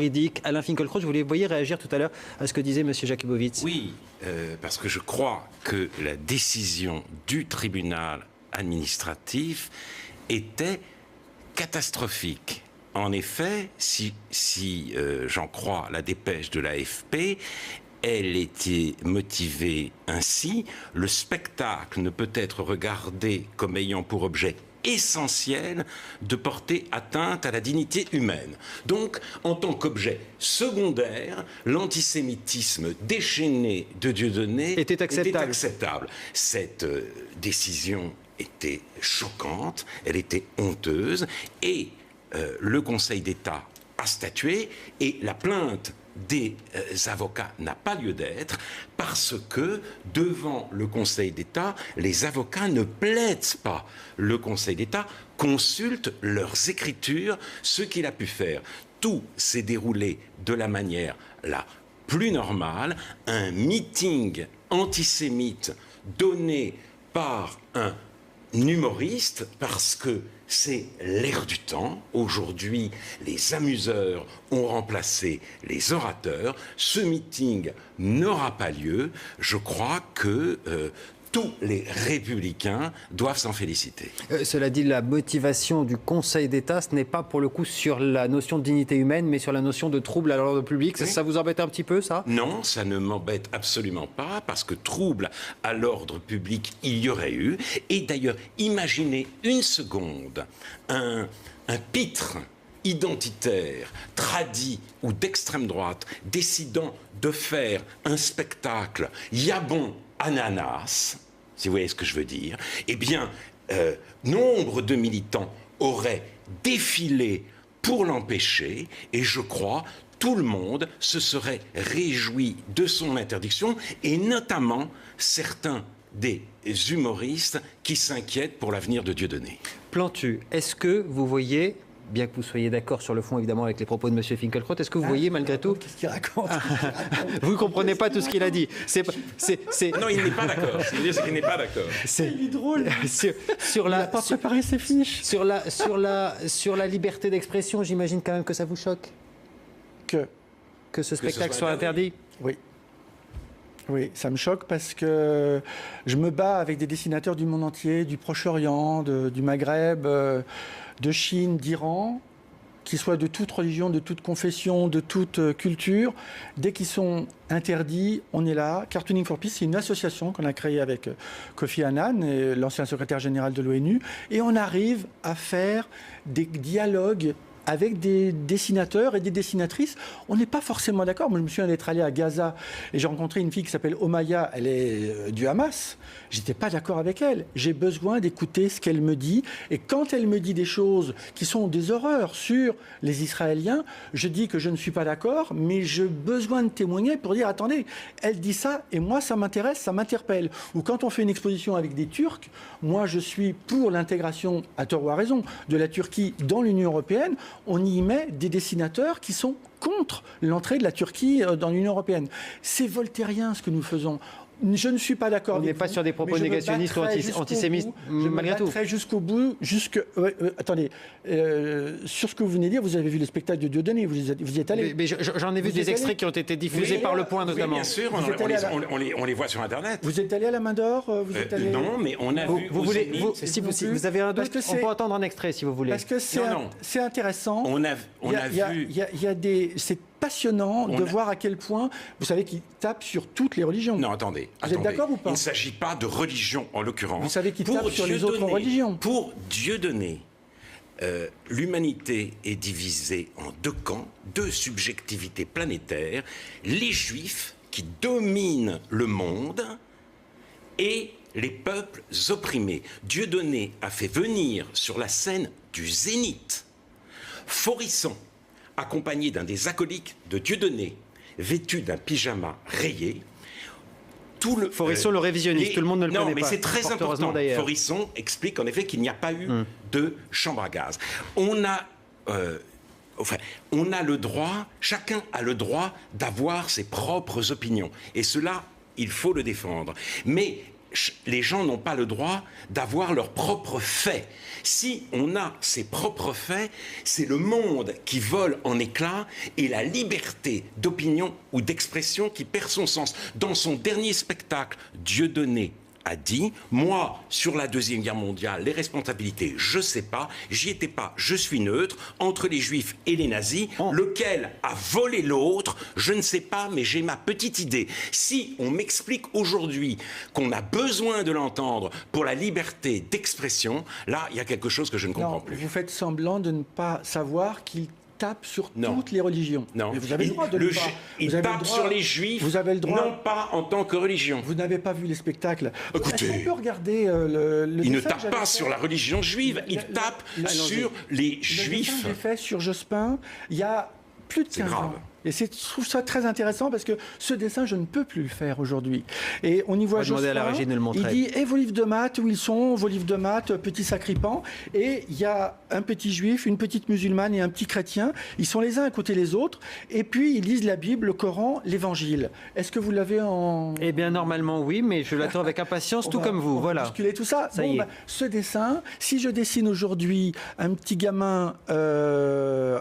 juridique. Alain Finkielkraut, vous les voyez réagir tout à l'heure à ce que disait M. Jakubowicz. Oui, parce que je crois que la décision du tribunal administratif était catastrophique. En effet, si j'en crois la dépêche de l'AFP, elle était motivée ainsi. Le spectacle ne peut être regardé comme ayant pour objet essentiel de porter atteinte à la dignité humaine. Donc, en tant qu'objet secondaire, l'antisémitisme déchaîné de Dieudonné était acceptable. Cette décision était choquante, elle était honteuse, et le Conseil d'État a statué, et la plainte des avocats n'a pas lieu d'être parce que devant le Conseil d'État, les avocats ne plaident pas. Le Conseil d'État consulte leurs écritures, ce qu'il a pu faire. Tout s'est déroulé de la manière la plus normale. Un meeting antisémite donné par un humoriste, parce que c'est l'air du temps. Aujourd'hui, les amuseurs ont remplacé les orateurs. Ce meeting n'aura pas lieu. Je crois que tous les républicains doivent s'en féliciter. Cela dit, la motivation du Conseil d'État, ce n'est pas pour le coup sur la notion de dignité humaine, mais sur la notion de trouble à l'ordre public. Oui. Ça vous embête un petit peu, ça ? Non, ça ne m'embête absolument pas, parce que trouble à l'ordre public, il y aurait eu. Et d'ailleurs, imaginez une seconde un pitre identitaire, tradi ou d'extrême droite, décidant de faire un spectacle Yabon ananas, si vous voyez ce que je veux dire, eh bien, nombre de militants auraient défilé pour l'empêcher, et je crois tout le monde se serait réjoui de son interdiction, et notamment certains des humoristes qui s'inquiètent pour l'avenir de Dieudonné. Plantu, est-ce que vous voyez, bien que vous soyez d'accord sur le fond évidemment avec les propos de M. Finkielkraut, est-ce que vous voyez malgré tout... Qu'est-ce qu'il raconte? Vous ne comprenez pas tout ce qu'il a dit. Non, il n'est pas d'accord. Ce qu'il veut dire, c'est qu'il n'est pas d'accord. Il est drôle. Il n'a pas préparé ses fiches. Sur la liberté d'expression, j'imagine quand même que ça vous choque que ce spectacle soit interdit. Oui. Oui, ça me choque parce que je me bats avec des dessinateurs du monde entier, du Proche-Orient, du Maghreb, de Chine, d'Iran, qui soient de toute religion, de toute confession, de toute culture. Dès qu'ils sont interdits, on est là. Cartooning for Peace, c'est une association qu'on a créée avec Kofi Annan, l'ancien secrétaire général de l'ONU, et on arrive à faire des dialogues avec des dessinateurs et des dessinatrices. On n'est pas forcément d'accord. Moi, je me souviens d'être allé à Gaza et j'ai rencontré une fille qui s'appelle Omaya. Elle est du Hamas. J'étais pas d'accord avec elle. J'ai besoin d'écouter ce qu'elle me dit. Et quand elle me dit des choses qui sont des horreurs sur les Israéliens, je dis que je ne suis pas d'accord, mais j'ai besoin de témoigner pour dire, attendez, elle dit ça et moi, ça m'intéresse, ça m'interpelle. Ou quand on fait une exposition avec des Turcs, moi, je suis pour l'intégration, à tort ou à raison, de la Turquie dans l'Union européenne. On y met des dessinateurs qui sont contre l'entrée de la Turquie dans l'Union européenne. C'est voltairien ce que nous faisons. Je ne suis pas d'accord avec vous. On n'est pas sur des propos négationnistes ou antisémites, malgré tout. Je me battrai jusqu'au bout, attendez, sur ce que vous venez de dire, vous avez vu le spectacle de Dieudonné, vous y êtes allé. Mais j'en ai vu des extraits qui ont été diffusés par Le Point, notamment. Oui, bien sûr, on les voit sur Internet. Vous êtes allé à la Main d'Or Non, mais on a vu... Si vous avez un doute, on peut entendre un extrait, si vous voulez. Parce que c'est intéressant. On a vu... C'est passionnant de voir à quel point, vous savez, qu'il tape sur toutes les religions. Non, attendez. Vous êtes d'accord ou pas? Il ne s'agit pas de religion, en l'occurrence. Vous savez qu'il tape sur les autres religions. Pour Dieudonné, l'humanité est divisée en deux camps, deux subjectivités planétaires, les Juifs qui dominent le monde et les peuples opprimés. Dieudonné a fait venir sur la scène du Zénith Forisson, accompagné d'un des acolytes de Dieudonné, vêtu d'un pyjama rayé. Forisson, le révisionniste, tout le monde ne le connaît pas. Non, mais c'est très important. Forisson explique en effet qu'il n'y a pas eu de chambre à gaz. On a le droit, chacun a le droit d'avoir ses propres opinions. Et cela, il faut le défendre. Mais les gens n'ont pas le droit d'avoir leurs propres faits. Si on a ses propres faits, c'est le monde qui vole en éclats et la liberté d'opinion ou d'expression qui perd son sens. Dans son dernier spectacle, Dieudonné a dit, moi, sur la Deuxième Guerre mondiale, les responsabilités, je ne sais pas, j'y étais pas, je suis neutre, entre les Juifs et les nazis, lequel a volé l'autre, je ne sais pas, mais j'ai ma petite idée. Si on m'explique aujourd'hui qu'on a besoin de l'entendre pour la liberté d'expression, là, il y a quelque chose que je ne comprends plus. Vous faites semblant de ne pas savoir qu'il tape sur toutes les religions. Non. Mais vous avez le droit de le faire. Il tape sur les Juifs, vous avez le droit, non pas en tant que religion. Vous n'avez pas vu les spectacles. Écoutez, est-ce qu'on peut regarder le il ne tape pas sur la religion juive, il tape sur les Juifs. Le dessin que j'ai fait sur Jospin, il y a plus de 15 ans. Et je trouve ça très intéressant parce que ce dessin, je ne peux plus le faire aujourd'hui. Et on y voit Jospin, à la régie de le montrer. il dit « Et vos livres de maths, où ils sont? Vos livres de maths, petit sacripant ?» Et il y a un petit juif, une petite musulmane et un petit chrétien. Ils sont les uns à côté les autres. Et puis, ils lisent la Bible, le Coran, l'Évangile. Est-ce que vous l'avez en... Eh bien, normalement, oui, mais je l'attends avec impatience, tout comme vous. Voilà. Bousculer tout ça. Ça y est. Ce dessin, si je dessine aujourd'hui un petit gamin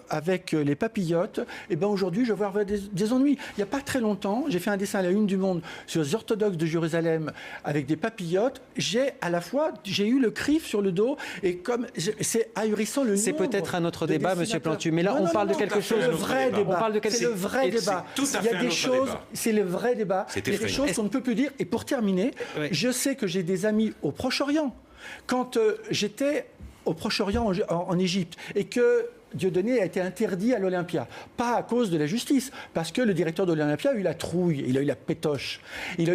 avec les papillotes, eh ben aujourd'hui, je vais avoir des ennuis. Il n'y a pas très longtemps, j'ai fait un dessin à la une du Monde sur les orthodoxes de Jérusalem avec des papillotes. J'ai eu le crif sur le dos et comme c'est ahurissant le nombre. C'est peut-être un autre débat, Monsieur Plantu, mais là on parle de quelque chose. C'est le vrai débat. On parle de quelque... C'est le vrai débat. Il y a des choses. C'est le vrai débat. Il y a des choses qu'on ne peut plus dire. Et pour terminer, je sais que j'ai des amis au Proche-Orient. Quand j'étais au Proche-Orient en Égypte et que Dieudonné a été interdit à l'Olympia. Pas à cause de la justice, parce que le directeur de l'Olympia a eu la trouille, il a eu la pétoche. Il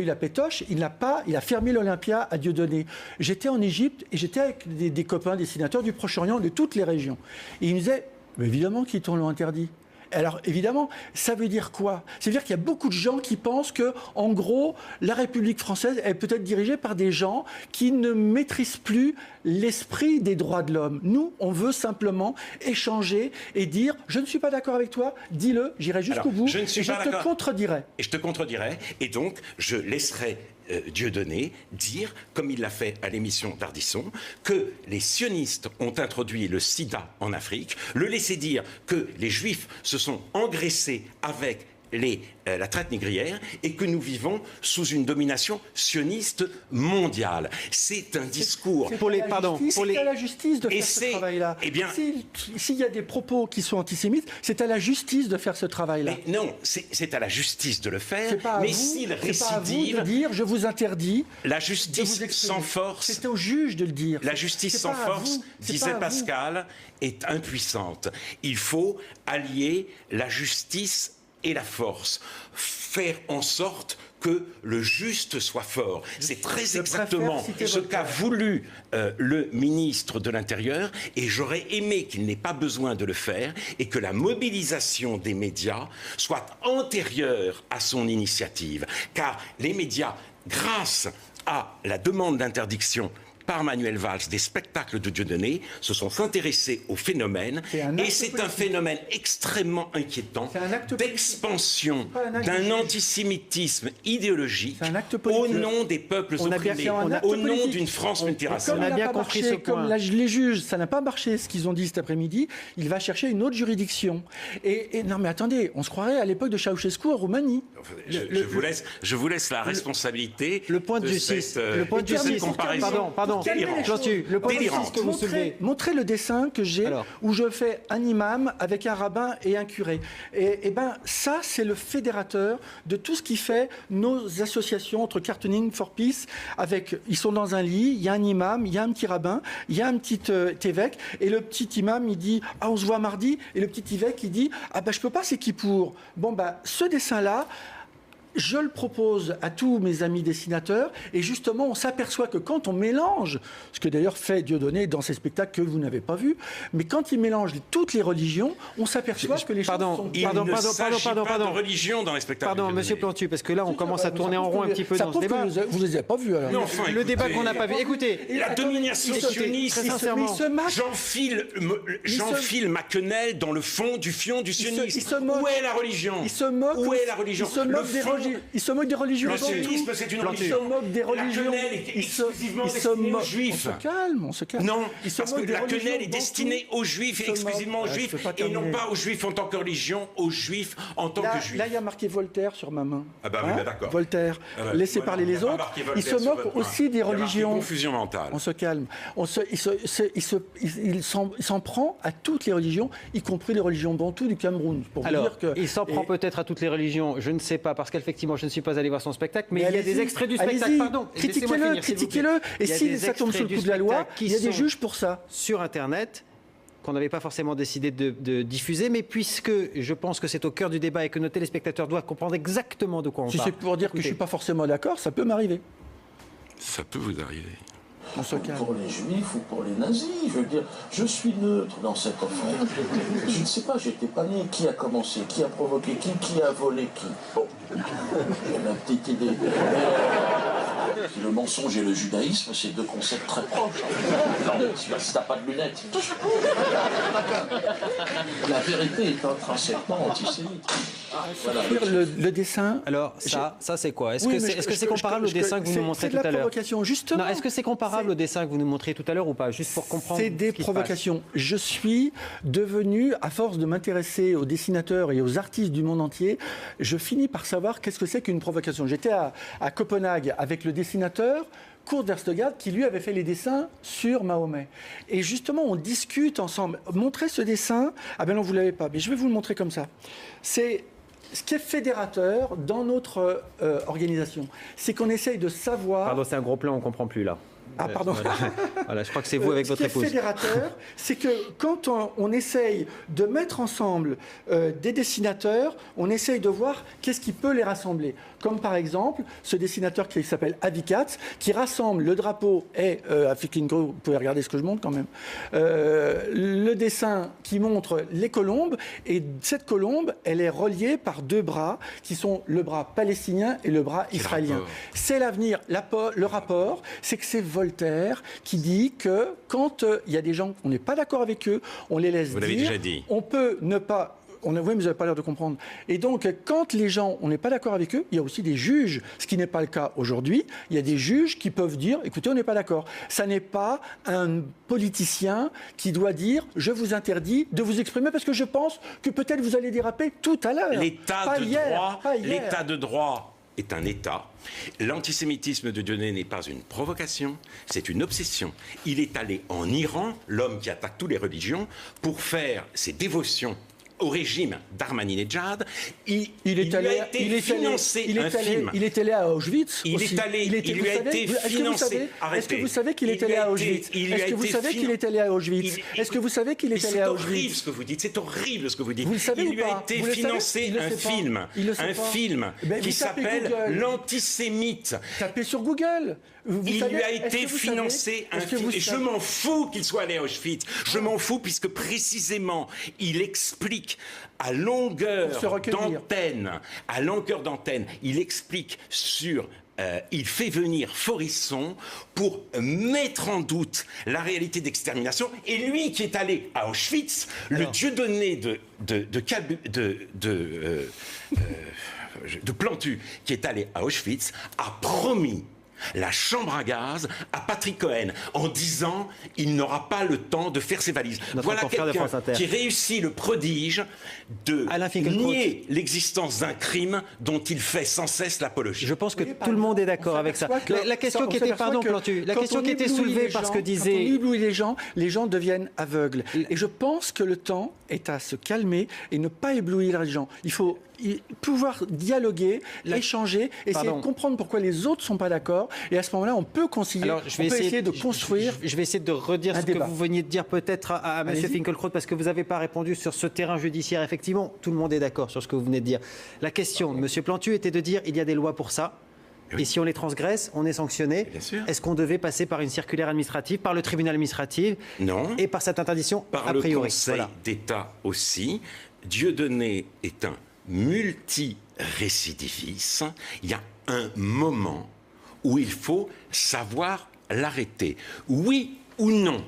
a fermé l'Olympia à Dieudonné. J'étais en Égypte et j'étais avec des copains dessinateurs du Proche-Orient, de toutes les régions. Et ils me disaient, mais évidemment qu'ils t'ont interdit. Alors évidemment, ça veut dire quoi? Ça veut dire qu'il y a beaucoup de gens qui pensent que, en gros, la République française est peut-être dirigée par des gens qui ne maîtrisent plus l'esprit des droits de l'homme. Nous, on veut simplement échanger et dire « je ne suis pas d'accord avec toi, dis-le, j'irai jusqu'au bout, je ne suis et je pas te contredirai ». Et je te contredirai, et donc je laisserai Dieudonné dire, comme il l'a fait à l'émission d'Ardisson, que les sionistes ont introduit le sida en Afrique, le laisser dire que les juifs se sont engraissés avec la traite négrière et que nous vivons sous une domination sioniste mondiale. C'est un discours... C'est à la justice de faire ce travail-là. Eh bien, s'il y a des propos qui sont antisémites, c'est à la justice de faire ce travail-là. Mais non, c'est à la justice de le faire, mais s'il récidive... C'est pas à vous de dire, je vous interdis... La justice sans force... C'est au juge de le dire. La justice sans force, disait Pascal, est impuissante. Il faut allier la justice et la force, faire en sorte que le juste soit fort. C'est très exactement ce qu'a voulu le ministre de l'Intérieur, et j'aurais aimé qu'il n'ait pas besoin de le faire et que la mobilisation des médias soit antérieure à son initiative. Car les médias, grâce à la demande d'interdiction par Manuel Valls des spectacles de Dieudonné, se sont intéressés au phénomène, et c'est un phénomène extrêmement inquiétant d'expansion d'un antisémitisme idéologique au nom des peuples opprimés, au nom d'une France multiraciale. On a bien compris ce point. Comme les juges, ça n'a pas marché ce qu'ils ont dit cet après-midi, il va chercher une autre juridiction. Et non mais attendez, on se croirait à l'époque de Ceausescu en Roumanie. Je vous laisse la responsabilité le point de justice, le point de justice, comparaison. Pardon. Le point que vous soulevez. Montrez le dessin que j'ai où je fais un imam avec un rabbin et un curé. Et ben ça, c'est le fédérateur de tout ce qui fait nos associations entre Cartooning for Peace. Ils sont dans un lit, il y a un imam, il y a un petit rabbin, il y a un petit évêque, et le petit imam il dit ah on se voit mardi, et le petit évêque il dit ah ben je peux pas, c'est qui pour. Bon ben ce dessin là. Je le propose à tous mes amis dessinateurs et justement on s'aperçoit que quand on mélange, ce que d'ailleurs fait Dieudonné dans ses spectacles que vous n'avez pas vus, mais quand il mélange toutes les religions, on s'aperçoit que les choses sont... Il ne s'agit pas de religion dans les spectacles. Pardon, Monsieur Plantu, parce que là on commence à tourner en rond un petit peu dans ce débat. Vous ne les avez pas vus alors. Mais enfin, le débat qu'on n'a pas vu. Écoutez, la domination sioniste, j'enfile ma quenelle dans le fond du fion du sionisme. Où est la religion? Il se moque Où est la religion? des religions. il se moque des religions. Le sionisme, c'est une religion. Il se moque des religions. La quenelle est exclusivement destinée aux juifs. On se calme. Non, parce que la quenelle est destinée aux juifs et exclusivement aux juifs, et non pas aux juifs en tant que religion, aux juifs en tant que juifs. Là, il y a marqué Voltaire sur ma main. Ah bah oui, d'accord. Voltaire. Laissez parler les autres. Il se moque aussi des religions. Confusion mentale. On se calme. Il s'en prend à toutes les religions, y compris les religions bantoues du Cameroun. Il s'en prend peut-être à toutes les religions, je ne sais pas, parce qu'effectivement, je ne suis pas allé voir son spectacle, mais il y a des extraits du spectacle, pardon. Critiquez-le. Et si ça tombe sous le coup de la loi, il y a des juges pour ça. Sur Internet, qu'on n'avait pas forcément décidé de diffuser, mais puisque je pense que c'est au cœur du débat et que nos téléspectateurs doivent comprendre exactement de quoi on parle. Si c'est pour dire que je ne suis pas forcément d'accord, ça peut m'arriver. Ça peut vous arriver. Pour les juifs ou pour les nazis, je veux dire, je suis neutre dans cette affaire. Je ne sais pas, j'étais pas né. Qui a commencé, qui a provoqué qui a volé qui. Bon, j'ai ma petite idée. Le mensonge et le judaïsme, c'est deux concepts très proches. Non, si t'as pas de lunettes. La vérité est intrinsèquement antisémite. Voilà. Le dessin. Alors ça c'est quoi? Est-ce que c'est comparable au dessin que vous nous montrez tout à l'heure? Justement. Est-ce que c'est comparable au dessin que vous nous montriez tout à l'heure ou pas? Juste pour comprendre. C'est des provocations. Je suis devenu, à force de m'intéresser aux dessinateurs et aux artistes du monde entier, je finis par savoir qu'est-ce que c'est qu'une provocation. J'étais à Copenhague avec le dessinateur Kurt Verstegaard qui lui avait fait les dessins sur Mahomet. Et justement, on discute ensemble. Montrez ce dessin. Ah ben non, vous ne l'avez pas. Mais je vais vous le montrer comme ça. C'est ce qui est fédérateur dans notre organisation. C'est qu'on essaye de savoir... Pardon, c'est un gros plan, on ne comprend plus là. Ah, pardon. Voilà, je crois que c'est vous avec votre épouse. Ce qui est fédérateur, c'est que quand on essaye de mettre ensemble des dessinateurs, on essaye de voir qu'est-ce qui peut les rassembler. Comme par exemple, ce dessinateur qui s'appelle Avi Katz, qui rassemble le drapeau et vous pouvez regarder ce que je montre quand même, le dessin qui montre les colombes, et cette colombe, elle est reliée par deux bras, qui sont le bras palestinien et le bras israélien. C'est l'avenir. Le rapport, c'est que c'est Voltaire qui dit que quand il y a des gens, on n'est pas d'accord avec eux, on les laisse dire. Vous l'avez déjà dit. On peut ne pas... Oui, mais vous n'avez pas l'air de comprendre. Et donc, quand les gens, on n'est pas d'accord avec eux, il y a aussi des juges, ce qui n'est pas le cas aujourd'hui. Il y a des juges qui peuvent dire, écoutez, on n'est pas d'accord. Ça n'est pas un politicien qui doit dire, je vous interdis de vous exprimer parce que je pense que peut-être vous allez déraper tout à l'heure. L'état de droit est un État. L'antisémitisme de Dieudonné n'est pas une provocation, c'est une obsession. Il est allé en Iran, l'homme qui attaque toutes les religions, pour faire ses dévotions au régime d'Ahmadinejad. Il lui a été financé un film. Il est allé à Auschwitz. Il lui a été financé. Est-ce que vous savez qu'il est allé à Auschwitz? Est-ce que vous savez qu'il est allé à Auschwitz? Est-ce que vous savez qu'il est allé à Auschwitz? C'est horrible ce que vous dites. C'est horrible ce que vous dites. Vous le savez ou pas? Il lui a été financé un film qui s'appelle L'Antisémite. Tapez sur Google. Il lui a été financé un film. Et je m'en fous qu'il soit allé à Auschwitz. Je m'en fous puisque précisément il explique à longueur d'antenne, il explique sur... il fait venir Forisson pour mettre en doute la réalité d'extermination. Et lui qui est allé à Auschwitz, le Dieudonné de Plantu, qui est allé à Auschwitz, a promis la chambre à gaz à Patrick Cohen en disant il n'aura pas le temps de faire ses valises. Voilà quelqu'un qui réussit le prodige de nier l'existence d'un crime dont il fait sans cesse l'apologie. Je pense que tout le monde est d'accord avec ça. La question qui était, pardon Plantu, la question qui était soulevée parce que disait... Quand on éblouit les gens deviennent aveugles. Et je pense que le temps est à se calmer et ne pas éblouir les gens. Il faut pouvoir dialoguer, échanger, essayer de comprendre pourquoi les autres ne sont pas d'accord. Et à ce moment-là, on peut concilier. Alors, je vais essayer de construire. Je vais essayer de redire ce que vous veniez de dire peut-être à M. Finkielkraut, parce que vous n'avez pas répondu sur ce terrain judiciaire. Effectivement, tout le monde est d'accord sur ce que vous venez de dire. La question de M. Plantu était de dire il y a des lois pour ça. Oui. Et si on les transgresse, on est sanctionné. Est-ce qu'on devait passer par une circulaire administrative, par le tribunal administratif? Non. Et par cette interdiction a priori. Le Conseil d'État aussi. Dieudonné est un multirécidiviste. Il y a un moment où il faut savoir l'arrêter. Oui ou non,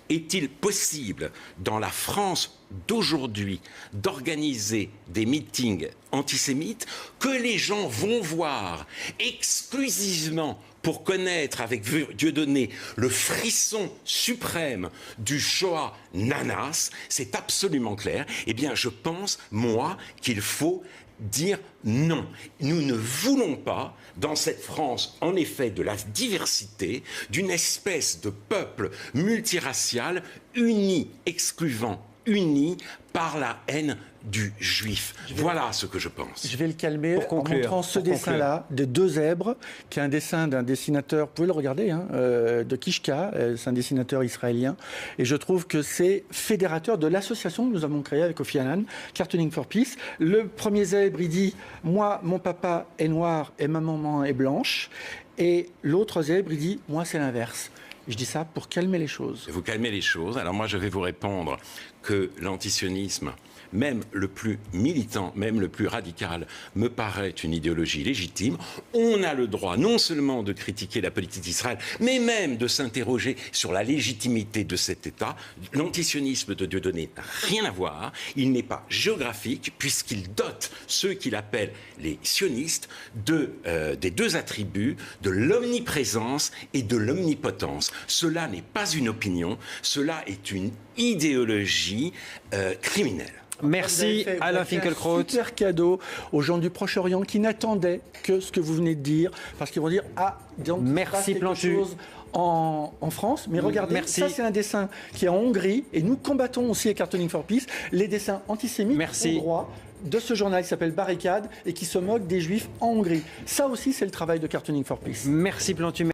est-il possible, dans la France d'aujourd'hui d'organiser des meetings antisémites que les gens vont voir exclusivement pour connaître avec Dieudonné le frisson suprême du Shoah Nanas, c'est absolument clair. Eh bien, je pense, moi, qu'il faut dire non. Nous ne voulons pas, dans cette France, en effet, de la diversité, d'une espèce de peuple multiracial uni, excluant, uni par la haine du juif. Voilà ce que je pense. Je vais le calmer en montrant ce dessin-là, des deux zèbres, qui est un dessin d'un dessinateur, vous pouvez le regarder, de Kishka, c'est un dessinateur israélien, et je trouve que c'est fédérateur de l'association que nous avons créée avec Kofi Annan, Cartooning for Peace. Le premier zèbre, il dit « Moi, mon papa est noir et ma maman est blanche », et l'autre zèbre, il dit « Moi, c'est l'inverse ». Je dis ça pour calmer les choses. Vous calmez les choses. Alors moi, je vais vous répondre que l'antisionisme, même le plus militant, même le plus radical, me paraît une idéologie légitime. On a le droit non seulement de critiquer la politique d'Israël, mais même de s'interroger sur la légitimité de cet État. L'antisionisme de Dieudonné n'a rien à voir. Il n'est pas géographique, puisqu'il dote ceux qu'il appelle les sionistes des deux attributs, de l'omniprésence et de l'omnipotence. Cela n'est pas une opinion, cela est une idéologie criminelle. Merci Alain Finkielkraut. Un super cadeau aux gens du Proche-Orient qui n'attendaient que ce que vous venez de dire, parce qu'ils vont dire donc merci Plantu. En France, mais regardez, ça c'est un dessin qui est en Hongrie, et nous combattons aussi à Cartooning for Peace les dessins antisémites hongrois de ce journal qui s'appelle Barricade et qui se moque des Juifs en Hongrie. Ça aussi c'est le travail de Cartooning for Peace. Merci Plantu.